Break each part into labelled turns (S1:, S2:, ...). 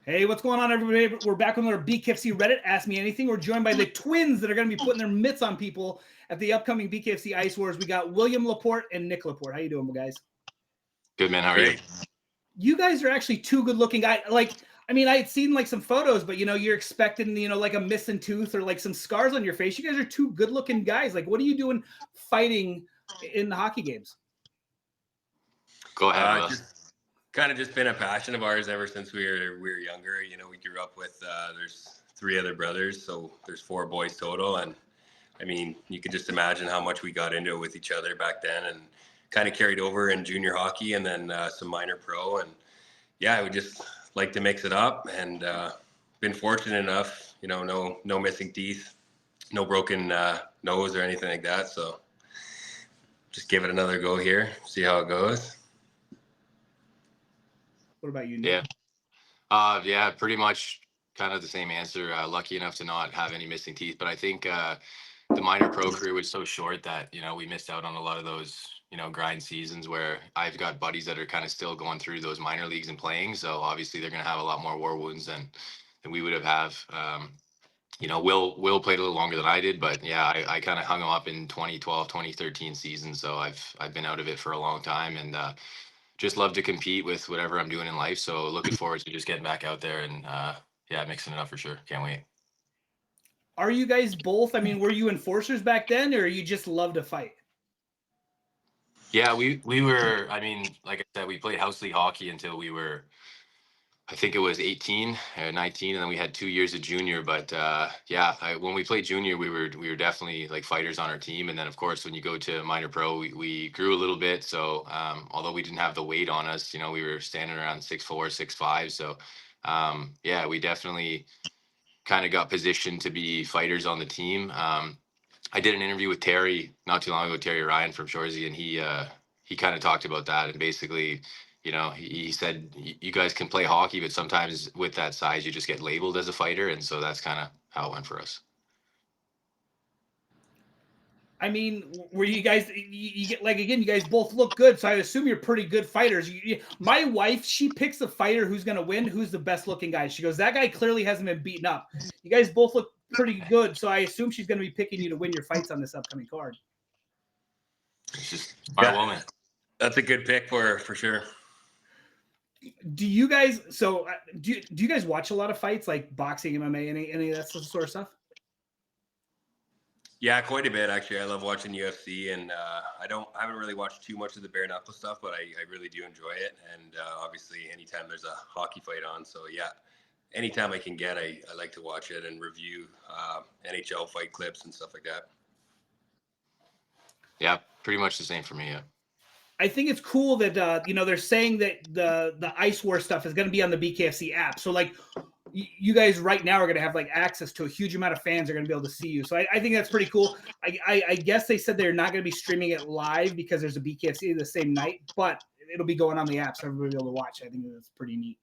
S1: Hey, what's going on, everybody? We're back on our BKFC Reddit. Ask Me Anything. We're joined by the twins that are going to be putting their mitts on people at the upcoming BKFC Ice Wars. We got William Laporte and Nick Laporte. How you doing, guys?
S2: Good, man. How are you?
S1: You guys are actually two good-looking guys. I had seen like some photos, but you're expecting like a missing tooth or like some scars on your face. You guys are two good-looking guys. Like, what are you doing fighting in the hockey games?
S2: Go ahead, Will.
S3: Just been a passion of ours ever since we were younger. We grew up with there's 3 other brothers, so there's 4 boys total, and I mean, you could just imagine how much we got into it with each other back then, and kind of carried over in junior hockey and then some minor pro, and yeah, we just like to mix it up, and been fortunate enough, no missing teeth, no broken nose or anything like that, so just give it another go here, see how it goes.
S1: What about you, Nick?
S2: Yeah, pretty much kind of the same answer. Lucky enough to not have any missing teeth, but I think the minor pro career was so short that we missed out on a lot of those grind seasons where I've got buddies that are kind of still going through those minor leagues and playing. So obviously they're going to have a lot more war wounds than we would have. Will played a little longer than I did, but yeah, I kind of hung him up in 2012, 2013 season. So I've been out of it for a long time, and just love to compete with whatever I'm doing in life. So looking forward to just getting back out there and mixing it up for sure. Can't wait.
S1: Are you guys both? Were you enforcers back then, or you just love to fight?
S2: Yeah, we were. Like I said, we played house league hockey until we were, I think it was 18 or 19, and then we had 2 years of junior. But when we played junior, we were definitely like fighters on our team. And then of course, when you go to minor pro, we grew a little bit. So although we didn't have the weight on us, we were standing around 6'4", 6'5". So we definitely kind of got positioned to be fighters on the team. I did an interview with Terry not too long ago, Terry Ryan from Shoresy, and he kind of talked about that, and basically, he said you guys can play hockey, but sometimes with that size, you just get labeled as a fighter, and so that's kind of how it went for us.
S1: Were you guys? You get again. You guys both look good, so I assume you're pretty good fighters. My wife, she picks a fighter who's going to win, who's the best looking guy. She goes, that guy clearly hasn't been beaten up. You guys both look pretty good, so I assume she's going to be picking you to win your fights on this upcoming card.
S2: It's just our woman.
S3: That's a good pick for sure.
S1: Do you guys? So do you guys watch a lot of fights, like boxing, MMA, any of that sort of stuff?
S3: Yeah, quite a bit actually. I love watching UFC, and I haven't really watched too much of the bare knuckle stuff, but I really do enjoy it. And obviously, anytime there's a hockey fight on, so yeah, anytime I can get, I like to watch it and review NHL fight clips and stuff like that.
S2: Yeah, pretty much the same for me. Yeah.
S1: I think it's cool that they're saying that the Ice War stuff is going to be on the BKFC app. So like, you guys right now are going to have like access to a huge amount of fans are going to be able to see you. So I think that's pretty cool. I guess they said they're not going to be streaming it live because there's a BKFC the same night, but it'll be going on the app so everybody will be able to watch. I think that's pretty neat.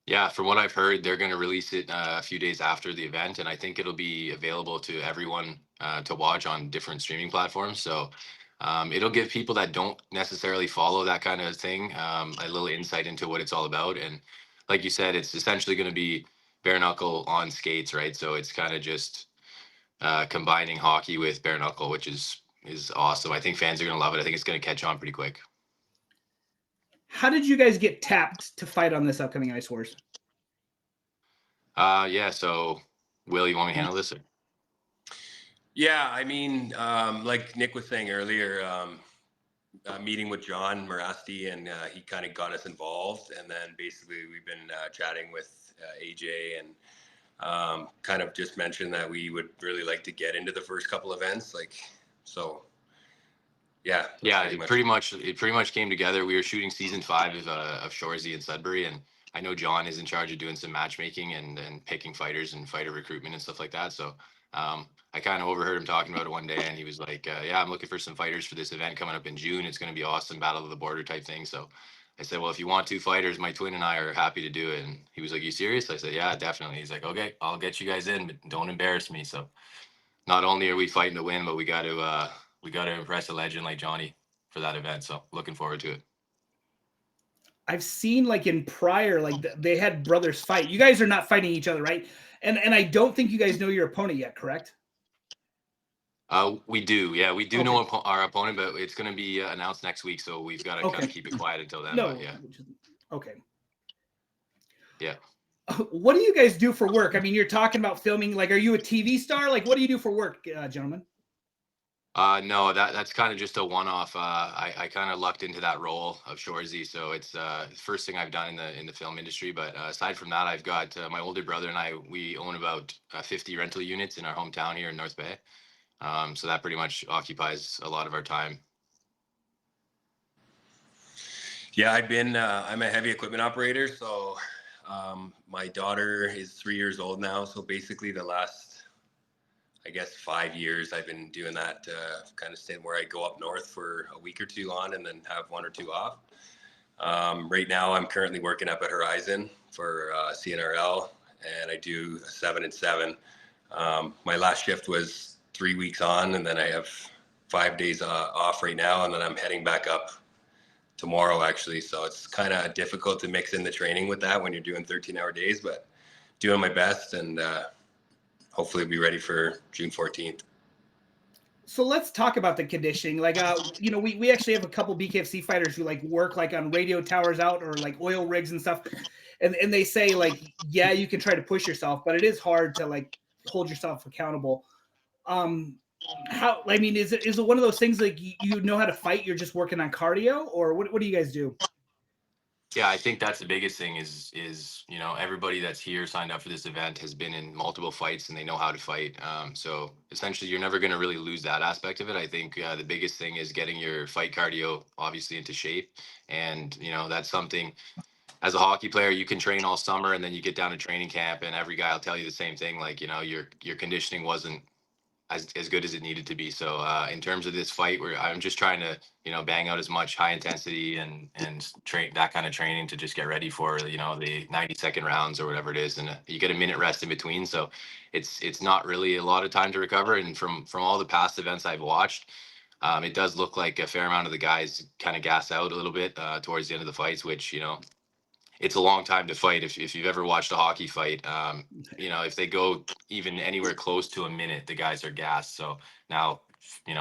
S2: Yeah, from what I've heard, they're going to release it a few days after the event, and I think it'll be available to everyone to watch on different streaming platforms. So it'll give people that don't necessarily follow that kind of thing a little insight into what it's all about. And like you said, it's essentially going to be bare knuckle on skates, right? So it's kind of just combining hockey with bare knuckle, which is awesome. I think fans are going to love it. I think it's going to catch on pretty quick.
S1: How did you guys get tapped to fight on this upcoming Ice Wars?
S2: So Will, you want me to handle this? Or?
S3: Yeah, like Nick was saying earlier, meeting with John Morasti, and he kind of got us involved, and then basically we've been chatting with AJ, and kind of just mentioned that we would really like to get into the first couple events, yeah.
S2: It pretty much came together. We were shooting season 5 of Shoresy in Sudbury, and I know John is in charge of doing some matchmaking and picking fighters and fighter recruitment and stuff like that. So I kind of overheard him talking about it one day, and he was like, yeah, I'm looking for some fighters for this event coming up in June. It's going to be awesome, Battle of the Border type thing. So I said, well, if you want 2 fighters, my twin and I are happy to do it. And he was like, you serious? I said, yeah, definitely. He's like, okay, I'll get you guys in, but don't embarrass me. So not only are we fighting to win, but we got to impress a legend like Johnny for that event. So looking forward to it.
S1: I've seen like in prior, like they had brothers fight. You guys are not fighting each other, right? And I don't think you guys know your opponent yet, correct?
S2: We do, yeah, we do
S1: Okay.
S2: know our opponent, but it's going to be announced next week, so we've got to kind
S1: Okay.
S2: of keep it quiet until then. But
S1: No.
S2: yeah,
S1: Okay.
S2: yeah.
S1: What do you guys do for work? I mean, you're talking about filming. Like, are you a TV star? Like, what do you do for work, gentlemen?
S2: No, that's kind of just a one-off. I kind of lucked into that role of Shorzy, so it's the first thing I've done in the film industry. But aside from that, I've got my older brother and I. We own about 50 rental units in our hometown here in North Bay. So that pretty much occupies a lot of our time.
S3: Yeah, I'm a heavy equipment operator. So my daughter is 3 years old now. So basically the last, I guess, 5 years, I've been doing that kind of stint where I go up north for a week or two on and then have 1 or 2 off. Right now, I'm currently working up at Horizon for CNRL, and I do a 7 and 7. My last shift was 3 weeks on, and then I have 5 days off right now, and then I'm heading back up tomorrow, actually. So it's kind of difficult to mix in the training with that when you're doing 13-hour days, but doing my best, and hopefully be ready for June 14th.
S1: So let's talk about the conditioning. Like, we actually have a couple BKFC fighters who like work like on radio towers out or like oil rigs and stuff. And they say like, yeah, you can try to push yourself, but it is hard to like hold yourself accountable. How, I mean, is it one of those things like you know how to fight, you're just working on cardio, or what do you guys do?
S2: Yeah, I think that's the biggest thing is everybody that's here signed up for this event has been in multiple fights and they know how to fight. So essentially, you're never going to really lose that aspect of it. I think the biggest thing is getting your fight cardio obviously into shape, and that's something. As a hockey player, you can train all summer, and then you get down to training camp, and every guy will tell you the same thing. Like your conditioning wasn't as good as it needed to be. So in terms of this fight, where I'm just trying to bang out as much high intensity and train that kind of training to just get ready for the 90-second rounds or whatever it is, and you get a minute rest in between. So it's not really a lot of time to recover. And from all the past events I've watched, it does look like a fair amount of the guys kind of gas out a little bit towards the end of the fights, which it's a long time to fight. If you've ever watched a hockey fight, if they go even anywhere close to a minute, the guys are gassed. So now,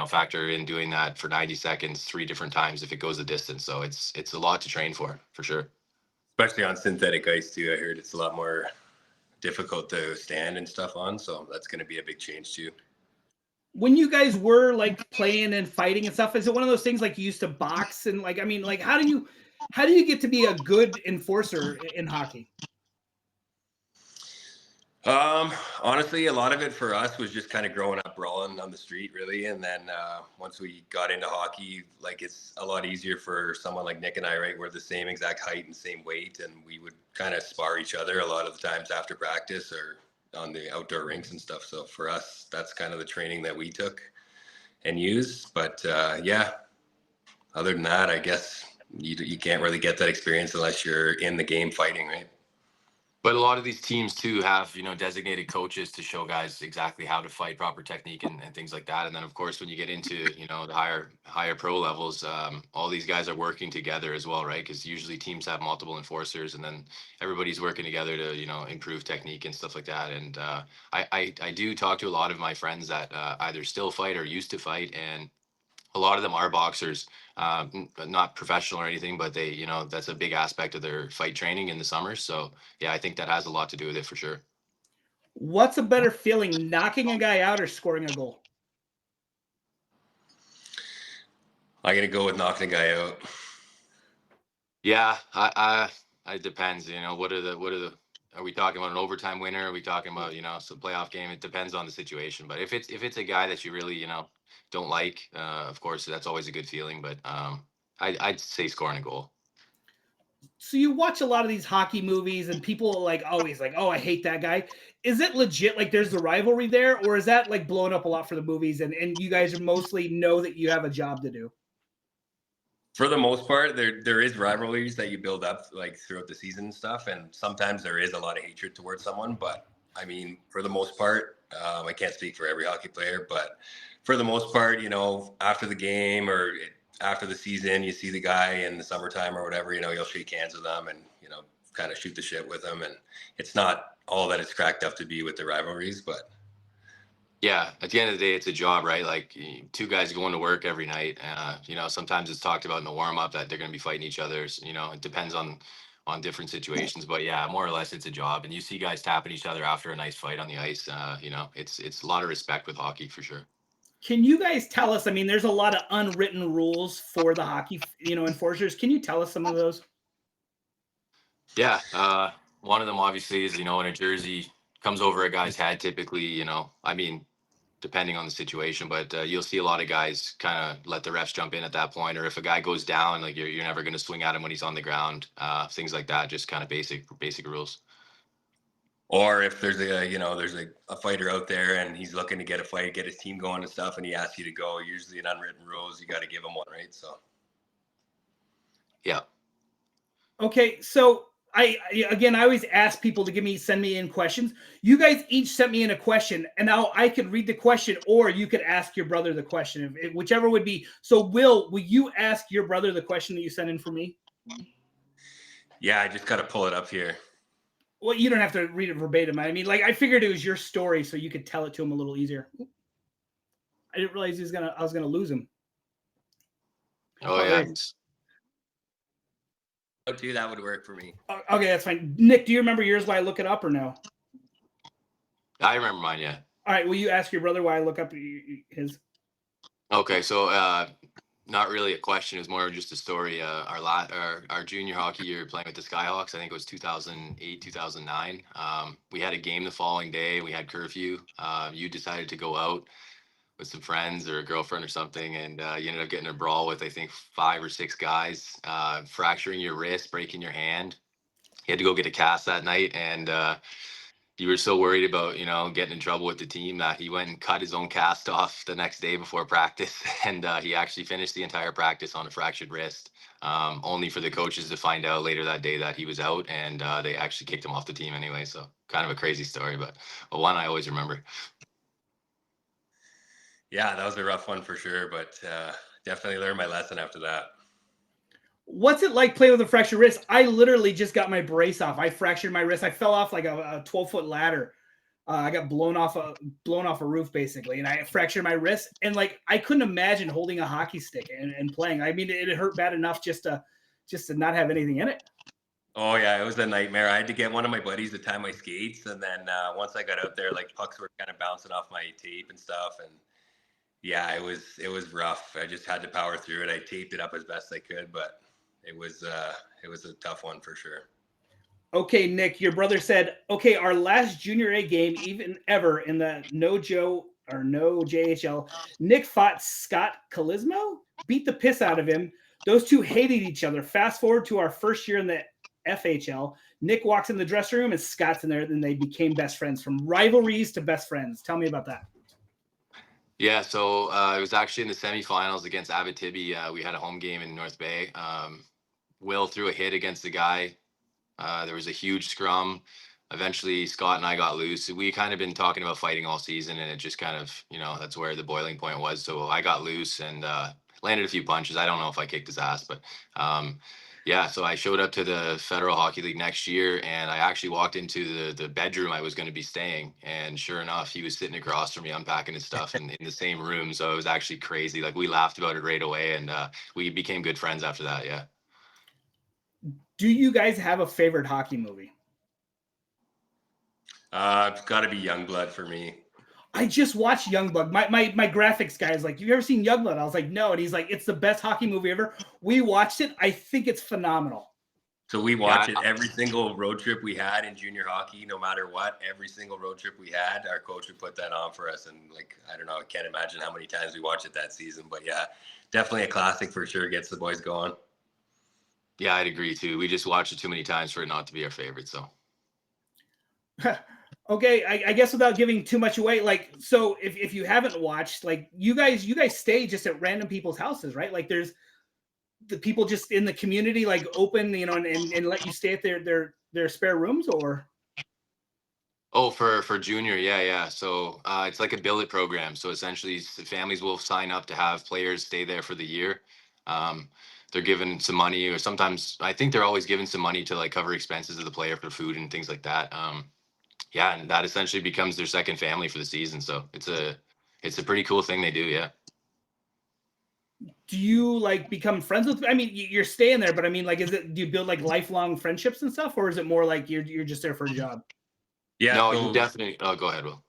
S2: factor in doing that for 90 seconds, 3 different times if it goes a distance. So it's a lot to train for sure.
S3: Especially on synthetic ice too. I heard it's a lot more difficult to stand and stuff on. So that's going to be a big change too.
S1: When you guys were like playing and fighting and stuff, is it one of those things like you used to box and like, I mean, like how do you get to be a good enforcer in hockey?
S3: Honestly, a lot of it for us was just kind of growing up brawling on the street, really. And then once we got into hockey, like it's a lot easier for someone like Nick and I, right? We're the same exact height and same weight, and we would kind of spar each other a lot of the times after practice or on the outdoor rinks and stuff. So for us, that's kind of the training that we took and used. But yeah, other than that, I guess you can't really get that experience unless you're in the game fighting, right?
S2: But a lot of these teams too have designated coaches to show guys exactly how to fight, proper technique, and things like that. And then of course when you get into the higher pro levels, all these guys are working together as well, right? Because usually teams have multiple enforcers, and then everybody's working together to improve technique and stuff like that. And I do talk to a lot of my friends that either still fight or used to fight, and a lot of them are boxers, not professional or anything, but they, that's a big aspect of their fight training in the summers. So yeah, I think that has a lot to do with it for sure.
S1: What's a better feeling, knocking a guy out or scoring a goal?
S3: I got to go with knocking a guy out.
S2: Yeah, it depends. Are we talking about an overtime winner? Are we talking about some playoff game? It depends on the situation. But if it's a guy that you really don't like, of course that's always a good feeling. But I'd say scoring a goal.
S1: So you watch a lot of these hockey movies and people like always like, oh, I hate that guy. Is it legit? Like there's the rivalry there, or is that like blowing up a lot for the movies and you guys mostly know that you have a job to do?
S3: For the most part, there is rivalries that you build up like throughout the season and stuff, and sometimes there is a lot of hatred towards someone. But I mean, for the most part, I can't speak for every hockey player, but for the most part, after the game or after the season, you see the guy in the summertime or whatever, you'll shake hands with them and, kind of shoot the shit with them. And it's not all that it's cracked up to be with the rivalries, but
S2: Yeah, at the end of the day, it's a job, right? Like two guys going to work every night. Sometimes it's talked about in the warm up that they're going to be fighting each other. It depends on different situations, but yeah, more or less, it's a job. And you see guys tapping each other after a nice fight on the ice. It's a lot of respect with hockey for sure.
S1: Can you guys tell us? I mean, there's a lot of unwritten rules for the hockey, enforcers. Can you tell us some of those?
S2: Yeah, one of them obviously is when a jersey comes over a guy's head. Typically, I mean, depending on the situation, but you'll see a lot of guys kind of let the refs jump in at that point, or if a guy goes down, like you're never going to swing at him when he's on the ground, things like that. Just kind of basic rules.
S3: or if there's a fighter out there and he's looking to get a fight, get his team going and stuff, and he asks you to go, usually an unwritten rules, you got to give him one, right? So
S2: Yeah.
S1: Okay, so I always ask people to send me in questions. You guys each sent me in a question, and now I could read the question, or you could ask your brother the question, whichever would be. So, will you ask your brother the question that you sent in for me?
S3: yeah, I just got to pull it up here.
S1: Well, you don't have to read it verbatim. I mean, I figured it was your story, so you could tell it to him a little easier. I didn't realize I was gonna lose him.
S2: Oh yeah.
S3: Too, that would work for me.
S1: Okay, that's fine. Nick, do you remember yours while I look it up or no?
S2: I remember mine. Yeah.
S1: All right. Will you ask your brother why I look up his?
S2: Okay, so not really a question. It was more of just a story. Our junior hockey year playing with the Skyhawks, I think it was 2008, 2009. We had a game the following day. We had curfew. You decided to go out with some friends or a girlfriend or something, and you ended up getting a brawl with, I think, 5 or 6 guys, fracturing your wrist, breaking your hand. You had to go get a cast that night, and you were so worried about, getting in trouble with the team that he went and cut his own cast off the next day before practice. And he actually finished the entire practice on a fractured wrist, only for the coaches to find out later that day that he was out, and they actually kicked him off the team anyway. So kind of a crazy story, but one I always remember.
S3: Yeah, that was a rough one for sure, but definitely learned my lesson after that.
S1: What's it like playing with a fractured wrist? I literally just got my brace off. I fractured my wrist. I fell off like a 12-foot ladder. I got blown off a roof basically, and I fractured my wrist. And I couldn't imagine holding a hockey stick and playing. I mean, it hurt bad enough just to not have anything in it.
S3: Oh yeah, it was a nightmare. I had to get one of my buddies to tie my skates, and then once I got out there, pucks were kind of bouncing off my tape and stuff, and yeah, it was rough. I just had to power through it. I taped it up as best I could, but it was a tough one for sure.
S1: Okay, Nick, your brother said, okay, our last junior A game, even ever in the no JHL, Nick fought Scott Kalismo, beat the piss out of him. Those two hated each other. Fast forward to our first year in the FHL. Nick walks in the dressing room and Scott's in there, and they became best friends. From rivalries to best friends. Tell me about that.
S2: Yeah, so it was actually in the semifinals against Abitibi. We had a home game in North Bay. Will threw a hit against the guy. There was a huge scrum. Eventually, Scott and I got loose. We kind of been talking about fighting all season, and it just kind of, that's where the boiling point was. So I got loose and landed a few punches. I don't know if I kicked his ass, but yeah. So I showed up to the Federal Hockey League next year, and I actually walked into the bedroom I was going to be staying, and sure enough, he was sitting across from me unpacking his stuff in the same room. So it was actually crazy. We laughed about it right away, and we became good friends after that. Yeah.
S1: Do you guys have a favorite hockey movie?
S3: It's got to be Youngblood for me.
S1: I just watched Youngblood. My graphics guy is like, "You ever seen Youngblood?" I was like, "No," and he's like, "It's the best hockey movie ever." We watched it. I think it's phenomenal.
S3: So we watch it every single road trip we had in junior hockey, no matter what. Every single road trip we had, our coach would put that on for us, and I don't know, I can't imagine how many times we watched it that season. But yeah, definitely a classic for sure. Gets the boys going.
S2: Yeah, I'd agree too. We just watched it too many times for it not to be our favorite. So.
S1: Okay, I guess without giving too much away, so if you haven't watched, you guys stay just at random people's houses, right? There's the people just in the community, open, and let you stay at their spare rooms, or?
S2: Oh, for junior, yeah. So it's like a billet program. So essentially, families will sign up to have players stay there for the year. They're given some money, or sometimes I think they're always given some money to like cover expenses of the player for food and things like that. Yeah, and that essentially becomes their second family for the season. So it's a pretty cool thing they do. Yeah.
S1: Do you like become friends with? I mean, you're staying there, but I mean, like, do you build like lifelong friendships and stuff, or is it more like you're just there for a job?
S3: Yeah,
S2: No, you
S3: so
S2: definitely. Oh, go ahead, Will.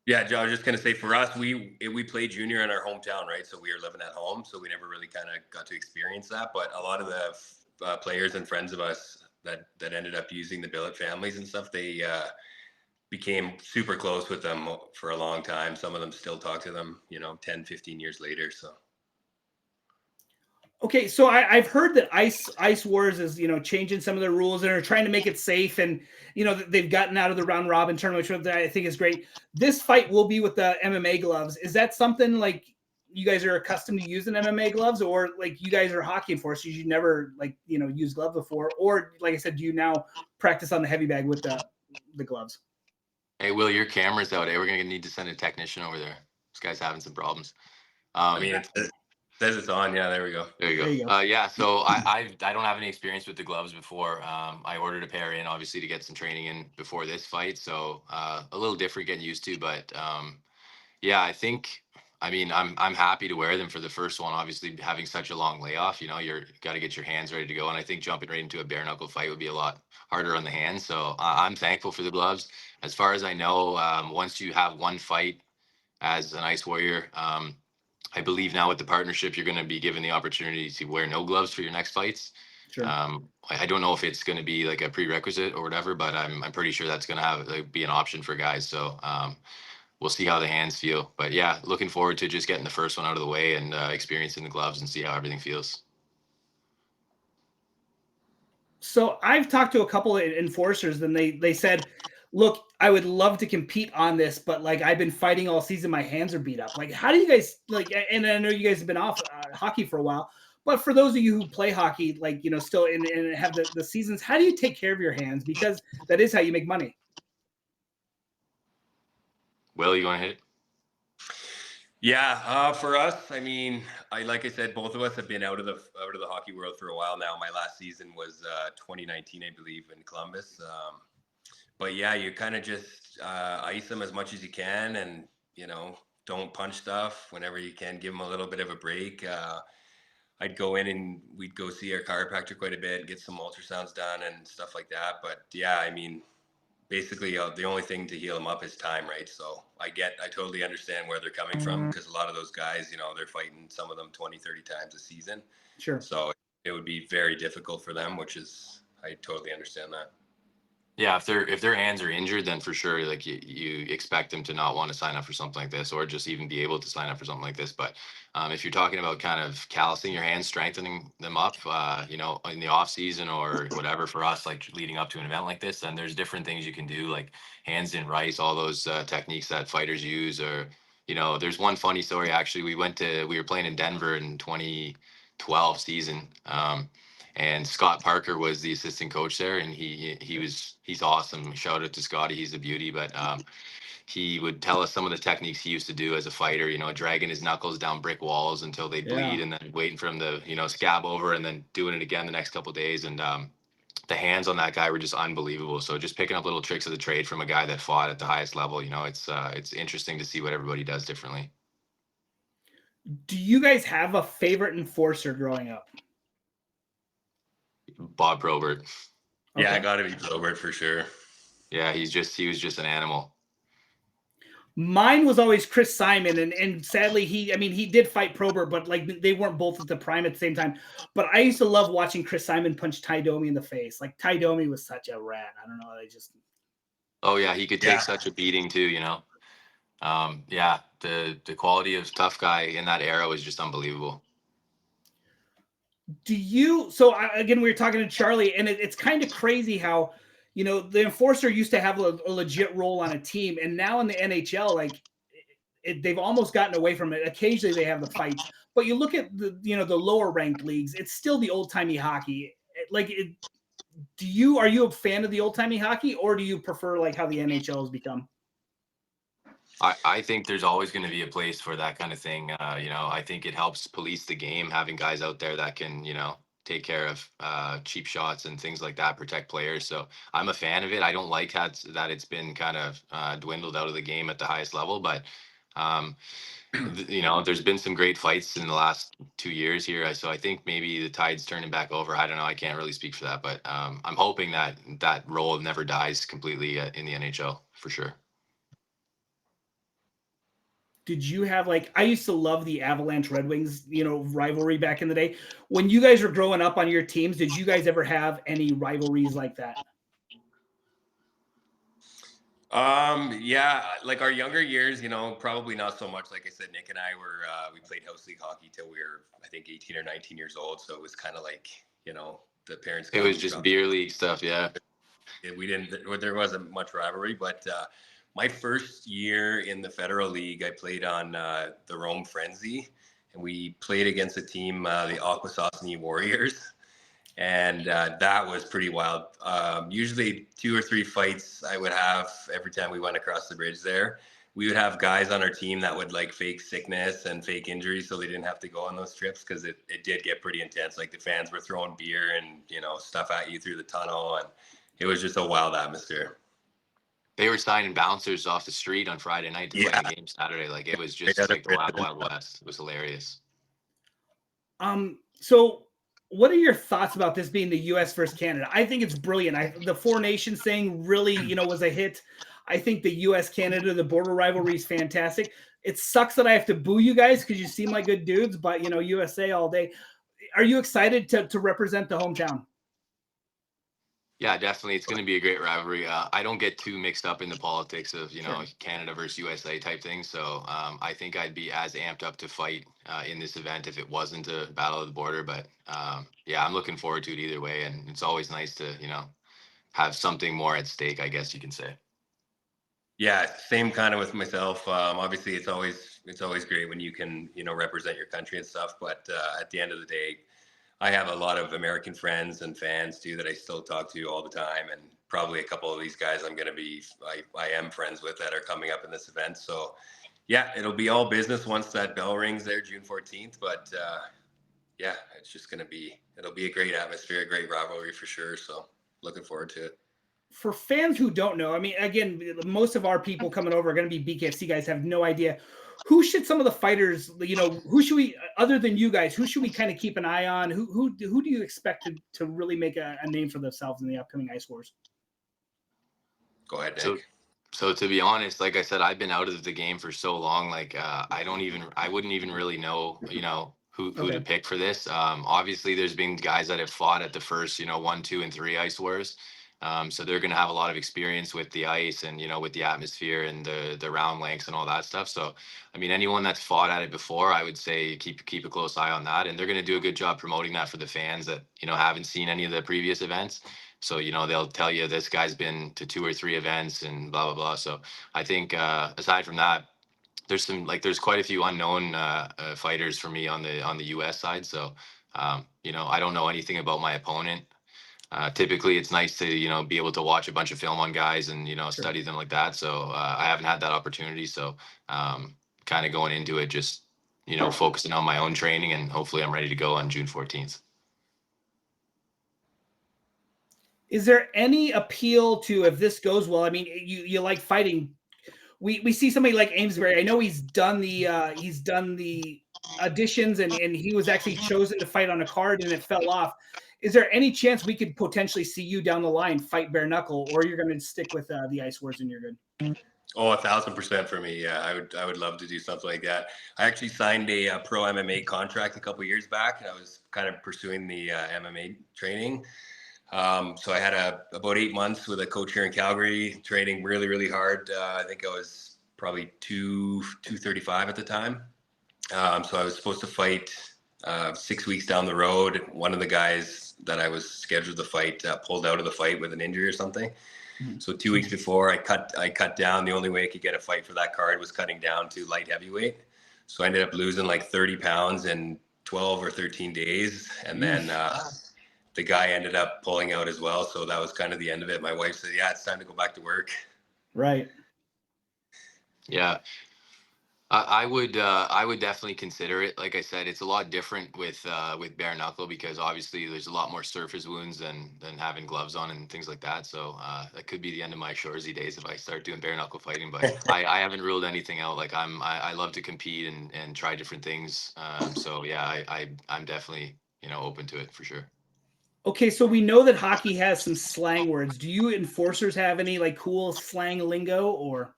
S3: yeah, Joe, I was just gonna say for us, we played junior in our hometown, right? So we were living at home, so we never really kind of got to experience that. But a lot of the players and friends of us that ended up using the billet families and stuff, they became super close with them for a long time. Some of them still talk to them, 10, 15 years later. So
S1: Okay, so I've heard that Ice Wars is changing some of the rules and are trying to make it safe, and they've gotten out of the round robin tournament, which I think is great. This fight will be with the MMA gloves. Is that something like you guys are accustomed to using MMA gloves, or like you guys are hockey enforcers, you never used gloves before, or like I said, do you now practice on the heavy bag with the gloves?
S2: Hey, Will, your camera's out. Hey, we're gonna need to send a technician over there. This guy's having some problems.
S3: I mean, it says it's on. Yeah, there we go.
S2: There you go.
S1: There you go.
S2: Yeah, so I don't have any experience with the gloves before. I ordered a pair in, obviously, to get some training in before this fight. So a little different getting used to, but yeah, I mean, I'm happy to wear them for the first one. Obviously, having such a long layoff, you're got to get your hands ready to go, and I think jumping right into a bare knuckle fight would be a lot harder on the hands. So I'm thankful for the gloves. As far as I know, once you have one fight as an ice warrior, I believe now with the partnership, you're going to be given the opportunity to wear no gloves for your next fights.
S1: Sure.
S2: I don't know if it's going to be like a prerequisite or whatever, but I'm pretty sure that's going to have be an option for guys. So we'll see how the hands feel. But yeah, looking forward to just getting the first one out of the way and experiencing the gloves and see how everything feels.
S1: So I've talked to a couple of enforcers, and they said, look, I would love to compete on this, but like I've been fighting all season, my hands are beat up. Like, how do you guys like? And I know you guys have been off hockey for a while, but for those of you who play hockey, like still and have the seasons, how do you take care of your hands? Because that is how you make money.
S2: Will, you want to hit it?
S3: Yeah, for us, I mean, like I said, both of us have been out of the hockey world for a while now. My last season was 2019, I believe, in Columbus. But yeah, you kind of just ice them as much as you can, and don't punch stuff whenever you can. Give them a little bit of a break. I'd go in and we'd go see our chiropractor quite a bit, get some ultrasounds done and stuff like that. But yeah, I mean, basically the only thing to heal them up is time, right? So I totally understand where they're coming from, because a lot of those guys, they're fighting, some of them 20, 30 times a season.
S1: Sure.
S3: So it would be very difficult for them, I totally understand that.
S2: Yeah, if their hands are injured, then for sure, like you expect them to not want to sign up for something like this, or just even be able to sign up for something like this. But if you're talking about kind of callousing your hands, strengthening them up, in the off season or whatever, for us, like leading up to an event like this, then there's different things you can do, like hands in rice, all those techniques that fighters use. Or there's one funny story actually. We were playing in Denver in 2012 season. And Scott Parker was the assistant coach there, and he's awesome. Shout out to Scotty, he's a beauty. But he would tell us some of the techniques he used to do as a fighter. Dragging his knuckles down brick walls until they bleed, and then waiting for him to scab over, and then doing it again the next couple of days. And the hands on that guy were just unbelievable. So just picking up little tricks of the trade from a guy that fought at the highest level, it's interesting to see what everybody does differently.
S1: Do you guys have a favorite enforcer growing up?
S2: Bob Probert.
S3: Yeah, I got to be Probert for sure.
S2: Yeah, he was just an animal.
S1: Mine was always Chris Simon, and sadly he did fight Probert, but like they weren't both at the prime at the same time. But I used to love watching Chris Simon punch Ty Domi in the face. Like Ty Domi was such a rat. I don't know.
S2: Oh yeah, he could take such a beating too. Yeah, the quality of tough guy in that era was just unbelievable.
S1: Again, we were talking to Charlie, and it's kind of crazy how the enforcer used to have a legit role on a team, and now in the NHL, like they've almost gotten away from it. Occasionally they have the fights, but you look at the lower ranked leagues, it's still the old timey hockey. Are you a fan of the old timey hockey, or do you prefer like how the NHL has become?
S2: I think there's always going to be a place for that kind of thing. I think it helps police the game, having guys out there that can, take care of cheap shots and things like that, protect players. So I'm a fan of it. I don't like that it's been kind of dwindled out of the game at the highest level, but um, there's been some great fights in the last 2 years here. So I think maybe the tide's turning back over. I don't know. I can't really speak for that, but I'm hoping that role never dies completely in the NHL for sure.
S1: Did you have I used to love the Avalanche Red Wings, rivalry back in the day. When you guys were growing up on your teams, did you guys ever have any rivalries like that?
S3: Yeah, like our younger years, probably not so much. Like I said, Nick and I we played house league hockey till we were, I think, 18 or 19 years old. So it was kind of like, the parents
S2: It
S3: got
S2: was
S3: me
S2: just
S3: drunk.
S2: beer league stuff, yeah.
S3: We didn't, there wasn't much rivalry, but my first year in the Federal League, I played on the Rome Frenzy, and we played against a team, the Akwesasne Warriors. And that was pretty wild. Usually 2 or 3 fights I would have every time we went across the bridge there. We would have guys on our team that would fake sickness and fake injuries so they didn't have to go on those trips, because it did get pretty intense. Like the fans were throwing beer and stuff at you through the tunnel, and it was just a wild atmosphere.
S2: They were signing bouncers off the street on Friday night to play
S3: Yeah.
S2: the game Saturday. Like, it was
S3: Right
S2: just
S3: out of
S2: like the Wild
S3: prison.
S2: Wild West. It was hilarious.
S1: So what are your thoughts about this being the US versus Canada? I think it's brilliant. The Four Nations thing really, was a hit. I think the US Canada, the border rivalry is fantastic. It sucks that I have to boo you guys because you seem like good dudes, but USA all day. Are you excited to represent the hometown?
S2: Yeah, definitely. It's going to be a great rivalry. I don't get too mixed up in the politics of,
S1: Sure.
S2: Canada versus USA type thing. So I think I'd be as amped up to fight in this event if it wasn't a battle of the border. But yeah, I'm looking forward to it either way. And it's always nice to, have something more at stake, I guess you can say.
S3: Yeah, same kind of with myself. Obviously, it's always great when you can represent your country and stuff. But at the end of the day, I have a lot of American friends and fans too that I still talk to all the time, and probably a couple of these guys I am friends with that are coming up in this event. So yeah, it'll be all business once that bell rings there, June 14th. But yeah, it'll be a great atmosphere, a great rivalry for sure. So looking forward to it.
S1: For fans who don't know, I mean, again, most of our people coming over are going to be BKFC guys, have no idea. Who should some of the fighters, who should we, other than you guys, who should we kind of keep an eye on? Who do you expect to really make a name for themselves in the upcoming Ice Wars?
S3: Go ahead, Nick.
S2: So to be honest, like I said, I've been out of the game for so long. Like I wouldn't even really know, who to pick for this. Obviously, there's been guys that have fought at the first, 1, 2, and 3 Ice Wars. So they're going to have a lot of experience with the ice and, with the atmosphere and the round lengths and all that stuff. So, I mean, anyone that's fought at it before, I would say keep a close eye on that. And they're going to do a good job promoting that for the fans that, haven't seen any of the previous events. So, they'll tell you this guy's been to 2 or 3 events and blah, blah, blah. So I think aside from that, there's quite a few unknown fighters for me on the US side. So, I don't know anything about my opponent. Typically it's nice to be able to watch a bunch of film on guys and study them like that. So I haven't had that opportunity. So kind of going into it, just focusing on my own training, and hopefully I'm ready to go on June 14th.
S1: Is there any appeal to, if this goes well? I mean, you like fighting. We see somebody like Amesbury. I know he's done the auditions and he was actually chosen to fight on a card and it fell off. Is there any chance we could potentially see you down the line fight bare knuckle, or you're going to stick with the Ice Wars and you're good?
S3: Oh, 1,000% for me. Yeah, I would love to do something like that. I actually signed a pro MMA contract a couple years back, and I was kind of pursuing the MMA training. So I had about 8 months with a coach here in Calgary, training really, really hard. I think I was probably 235 at the time. So I was supposed to fight 6 weeks down the road. One of the guys that I was scheduled to fight pulled out of the fight with an injury or something. So 2 weeks before, I cut down. The only way I could get a fight for that card was cutting down to light heavyweight. So I ended up losing like 30 pounds in 12 or 13 days. And then the guy ended up pulling out as well. So that was kind of the end of it. My wife said, yeah, it's time to go back to work.
S1: Right.
S2: Yeah. I would definitely consider it. Like I said, it's a lot different with bare knuckle because obviously there's a lot more surface wounds than having gloves on and things like that. So that could be the end of my Shorzy days if I start doing bare knuckle fighting. But I haven't ruled anything out. Like I love to compete and try different things. So yeah, I'm definitely open to it for sure.
S1: Okay, so we know that hockey has some slang words. Do you enforcers have any like cool slang lingo or?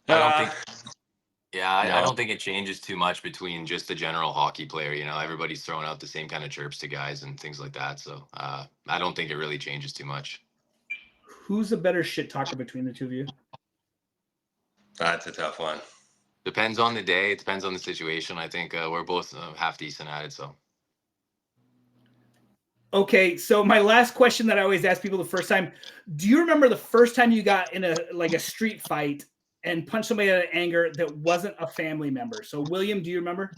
S2: I don't think. Yeah, I
S3: No.
S2: don't think it changes too much between just the general hockey player. Everybody's throwing out the same kind of chirps to guys and things like that. So I don't think it really changes too much.
S1: Who's a better shit talker between the two of you?
S3: That's a tough one.
S2: Depends on the day. It depends on the situation. I think we're both half decent at it. So
S1: Okay, so my last question that I always ask people the first time: do you remember the first time you got in a street fight and punched somebody out of anger that wasn't a family member? So William, do you remember?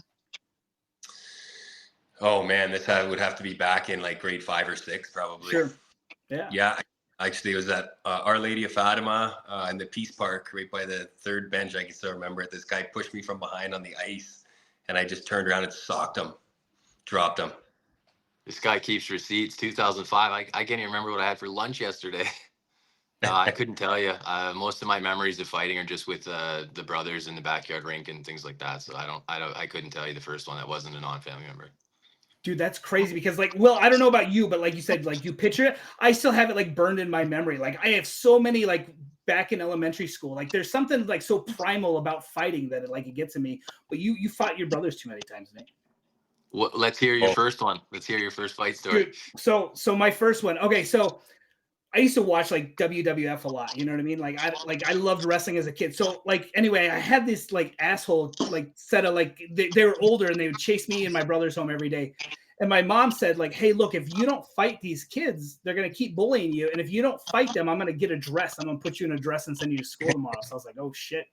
S3: Oh man, this would have to be back in like grade 5 or 6, probably.
S1: Sure. Yeah.
S3: Yeah, actually, it was at Our Lady of Fatima in the Peace Park, right by the third bench. I can still remember it. This guy pushed me from behind on the ice, and I just turned around and socked him, dropped him.
S2: this guy keeps receipts. 2005. I can't even remember what I had for lunch yesterday. No, I couldn't tell you. Most of my memories of fighting are just with the brothers in the backyard rink and things like that. So I couldn't tell you the first one that wasn't a non-family member.
S1: Dude, that's crazy because like, Will, I don't know about you, but like you said, like you picture it, I still have it like burned in my memory. Like I have so many like back in elementary school, like there's something like so primal about fighting that it gets in me. But you fought your brothers too many times, Nick.
S2: Well, let's hear your first one. Let's hear your first fight story.
S1: Dude, so my first one. Okay, so I used to watch like WWF a lot. You know what I mean? Like I loved wrestling as a kid. So like anyway, I had this like asshole like set of like they were older and they would chase me and my brothers home every day. And my mom said like, hey, look, if you don't fight these kids, they're gonna keep bullying you. And if you don't fight them, I'm gonna get a dress. I'm gonna put you in a dress and send you to school tomorrow. So I was like, oh shit.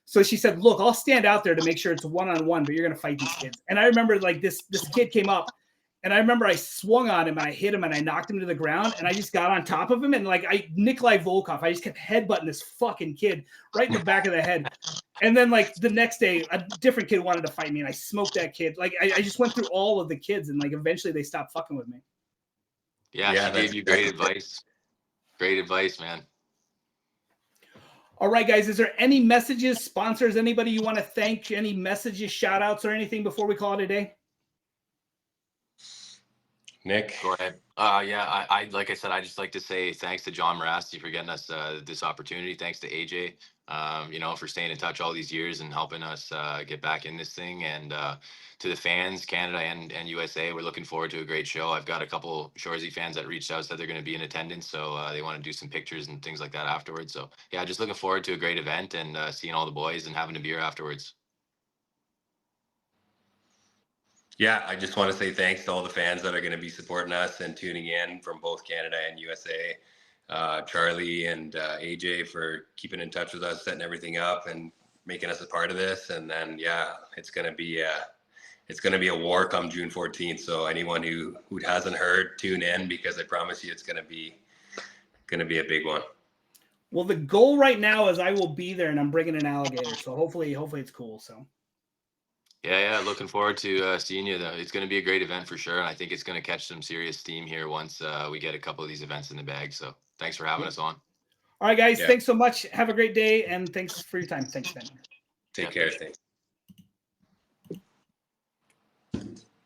S1: So she said, look, I'll stand out there to make sure it's one-on-one, but you're gonna fight these kids. And I remember like this kid came up. And I remember I swung on him and I hit him and I knocked him to the ground and I just got on top of him and like Nikolai Volkov, I just kept headbutting this fucking kid right in the back of the head. And then like the next day, a different kid wanted to fight me and I smoked that kid. Like I just went through all of the kids and like eventually they stopped fucking with me.
S2: Yeah, she gave you great advice. Great advice, man.
S1: All right, guys. Is there any messages, sponsors, anybody you want to thank, any messages, shout outs or anything before we call it a day?
S3: Nick?
S2: Go ahead. Yeah, I like I said, I just like to say thanks to John Morasti for getting us this opportunity. Thanks to AJ, for staying in touch all these years and helping us get back in this thing. And to the fans, Canada and USA, we're looking forward to a great show. I've got a couple Shorzy fans that reached out, said they're going to be in attendance, so they want to do some pictures and things like that afterwards. So yeah, just looking forward to a great event and seeing all the boys and having a beer afterwards.
S3: Yeah, I just want to say thanks to all the fans that are going to be supporting us and tuning in from both Canada and USA. Charlie and AJ for keeping in touch with us, setting everything up, and making us a part of this. And then, yeah, it's going to be a war come June 14th. So anyone who hasn't heard, tune in because I promise you, it's going to be a big one.
S1: Well, the goal right now is I will be there and I'm bringing an alligator. So hopefully it's cool. So.
S2: Yeah, looking forward to seeing you though. It's going to be a great event for sure, and I think it's going to catch some serious steam here once we get a couple of these events in the bag. So thanks for having us on.
S1: All right, guys. Yeah. Thanks so much. Have a great day, and thanks for your time. Thanks, Ben.
S3: Take care. Thanks.